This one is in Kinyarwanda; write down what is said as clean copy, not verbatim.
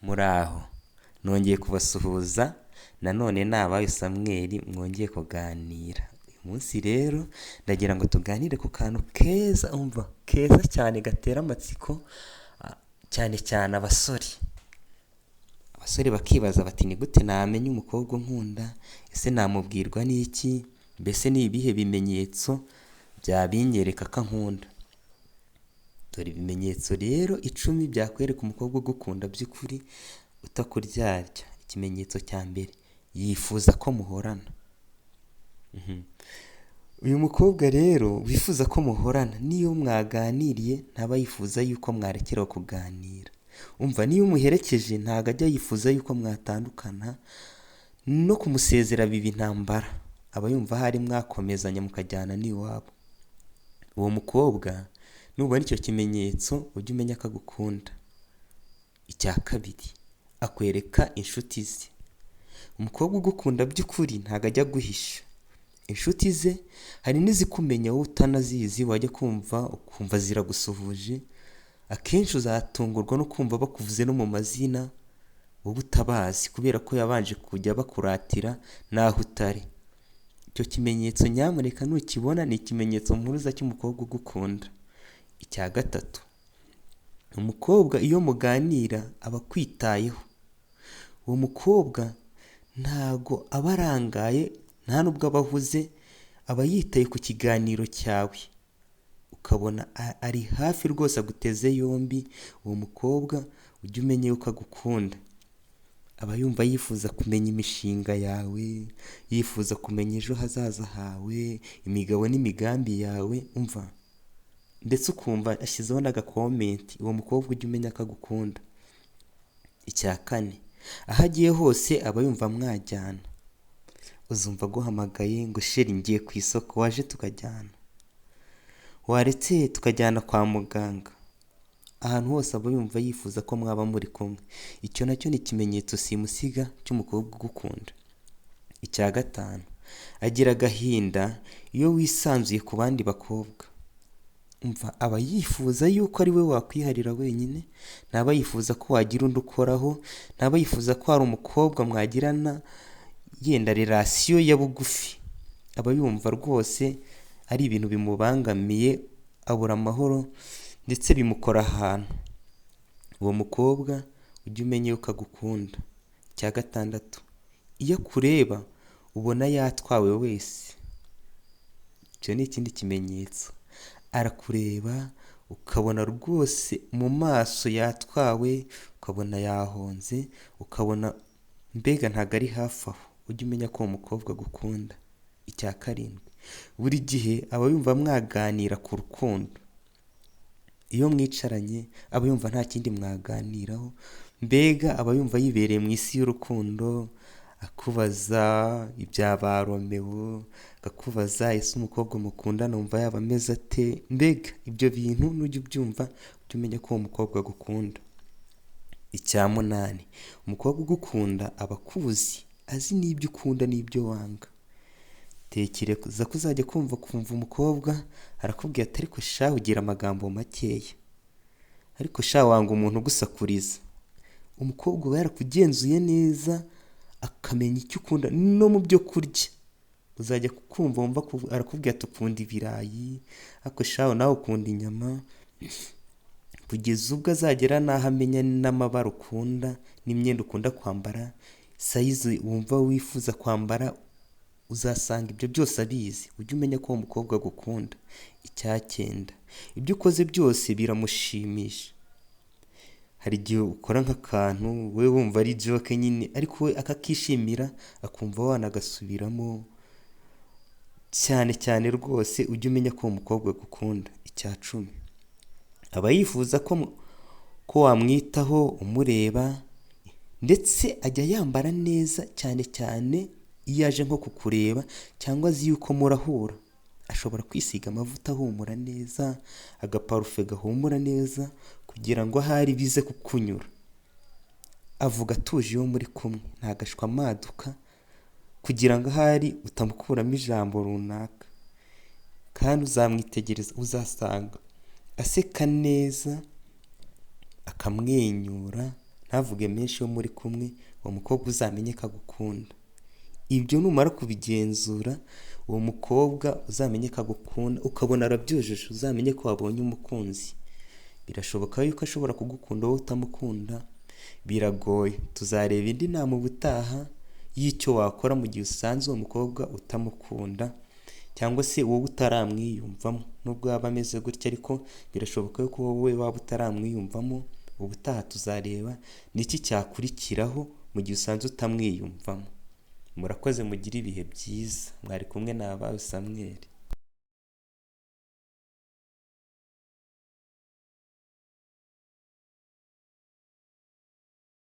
Muraho, nongeye kubasuhuza, nanone ni abayo Samweli mwongeye kuganira. Uyu munsi rero ndagira ngo tuganire ku kantu keza, keza cyane gatera amatsiko, cyane cyane abasore. Abasore bakibaza bati ni gute namenya umukobwa unkunda, ese namubwirwa n'iki, mbese ni ibihe bimenyetso byabinyereka ko ankunda. Dore ibimenyetso rero 10 byakwereka umukobwa ugukunda by'ukuri utakuryarya. Ikimenyetso cya mbere, yifuza ko muhorana. Uyu mukobwa rero wifuza ko muhorana, niyo mwaganiriye ntaba yifuza yuko mwarekeraho kuganira. Niyo umuherekeje ntago ajya yifuza yuko mwatandukana, no kumusezera biba intambara. Aba yumva hari mwakomezanya mukajyana n'iwabo. Uwo mukobwa nubona icyo kimenyetso ujye umenya ko agukunda. Icya kabiri, akwereka inshuti ze. Umukobwa ugukunda by'ukuri ntago ajya guhisha. Inshuti ze hari n'izikumenya wowe utanazizi, wajya ukumva ziragusuhuje. Akenshi uzatungurwa no kumva bakuvuze no mu mazina wowe utabazi, kubera ko yabanje kujya bakuratira naho utari. Icyo kimenyetso nyamuneka nukibona ni ikimenyetso mpuruza cy'umukobwa ugukunda. Icya gatatu, umukobwa iyo muganira aba akwitayeho. Uwo mukobwa ntago aba arangaye, nta nubwo aba ahuze, aba yitaye ku kiganiro cyawe, ukabona ari hafi rwose, aguteze yombi. Uwo mukobwa ujye umenya yuko agukunda. Aba yumva yifuza kumenya imishinga yawe, yifuza kumenya ejo hazaza hawe, imigabo n'imigambi yawe, ndetse ukumva ashyizeho n'agakomenti. Uwo mukobwa ujye umenya ko agukunda. Icya kane, aho agiye hose aba yumva mwajyana. Uzumva aguhamagaye ngo sheri ngiye ku isoko, waje tukajyana, waretse tukajyana kwa muganga. Ahantu hose aba yumva yifuza ko mwaba muri kumwe. Icyo nacyo ni ikimenyetso simusiga cy'umukobwa ugukunda. Icya gatanu, agira agahinda iyo wisanzuye ku bandi bakobwa. Aba yifuza yuko ari we wakwiharira wenyine, ntaba yifuza ko wagira undi ukoraho, ntaba yifuza ko hari umukobwa mwagirana yenda relasiyo ya bugufi. Aba yumva rwose ari ibintu bimubangamiye, abura amahoro ndetse bimukora ahantu. Uwo mukobwa ujye umenya yuko agukunda. Icya gatandatu, iyo akureba ubona yatwawe wese. Icyo ni ikindi kimenyetso. Arakureba ukabona rwose mu maso yatwawe, ukabona yahonze, ukabona mbega ntago ari hafi aho. Ujye umenya ko uwo mukobwa agukunda. Icya karindwi, buri gihe aba yumva mwaganira ku rukundo. Iyo mwicaranye aba yumva nta kindi mwaganiraho, mbega aba yumva yibereye mu isi y'urukundo. Akubaza ibya ba Romeo, akakubaza ese umukobwa mukundana wumva yaba ameze ate. Mbega ibyo bintu nujya ubyumva ujye umenya ko uwo mukobwa agukunda. Icya munani, umukobwa ugukunda aba akuzi, azi n'ibyo ukunda n'ibyo wanga. Tekereza ko uzajya kumva umukobwa arakubwira ati ariko sha ugira amagambo makeya, ariko sha wanga umuntu ugusakuriza. Umukobwa aba yarakugenzuye neza, akamenya icyo ukunda no mu byo kurya. Uzajya kumva wumva arakubwira ati ukunda ibirayi, ariko sha nawe ukunda inyama, kugeza ubwo azagera n'aho amenya n'amabara ukunda n'imyenda ukunda kwambara, sayizi wumva wifuza kwambara. Uzasanga ibyo byose abizi. Ujye umenya ko uwo mukobwa agukunda. Icya cyenda, ibyo ukoze byose biramushimisha. Hari igihe ukora nk'akantu we wumva ari joke nyine, ariko we akakishimira, akumva wanagasubiramo cyane cyane rwose. Ujye umenya ko uwo mukobwa agukunda. Icya cumi, aba yifuza ko wamwitaho umureba, ndetse ajya yambara neza cyane cyane iyo aje nko kukureba cyangwa azi yuko murahura. Ashobora kwisiga amavuta ahumura neza, agaparufe gahumura neza, kugira ngo ahari bize kukunyura. Avuga atuje iyo muri kumwe, ntagashwa amaduka, kugira ngo ahari utamukuramo ijambo runaka. Kandi uzamwitegereza uzasanga aseka neza, akamwenyura ntavuge menshi iyo muri kumwe, uwo mukobwa uzamenye ko agukunda. Ibyo numara kubigenzura, uwo mukobwa uzamenye ko agukunda, ukabona arabyujuje, uzamenye ko wabonye umukunzi. Birashoboka yuko ashobora kugukunda wowe utamukunda, biragoye. Tuzareba indi nama ubutaha y'icyo wakora mu gihe usanze uwo mukobwa utamukunda, cyangwa se wowe utaramwiyumvamo. Nubwo yaba ameze gutya ariko birashoboka yuko wowe waba utaramwiyumvamo. Ubutaha tuzareba n'iki cyakurikiraho mu gihe usanze utamwiyumvamo. Murakoze, mugire ibihe byiza. Mwari kumwe na Abawe Samuel.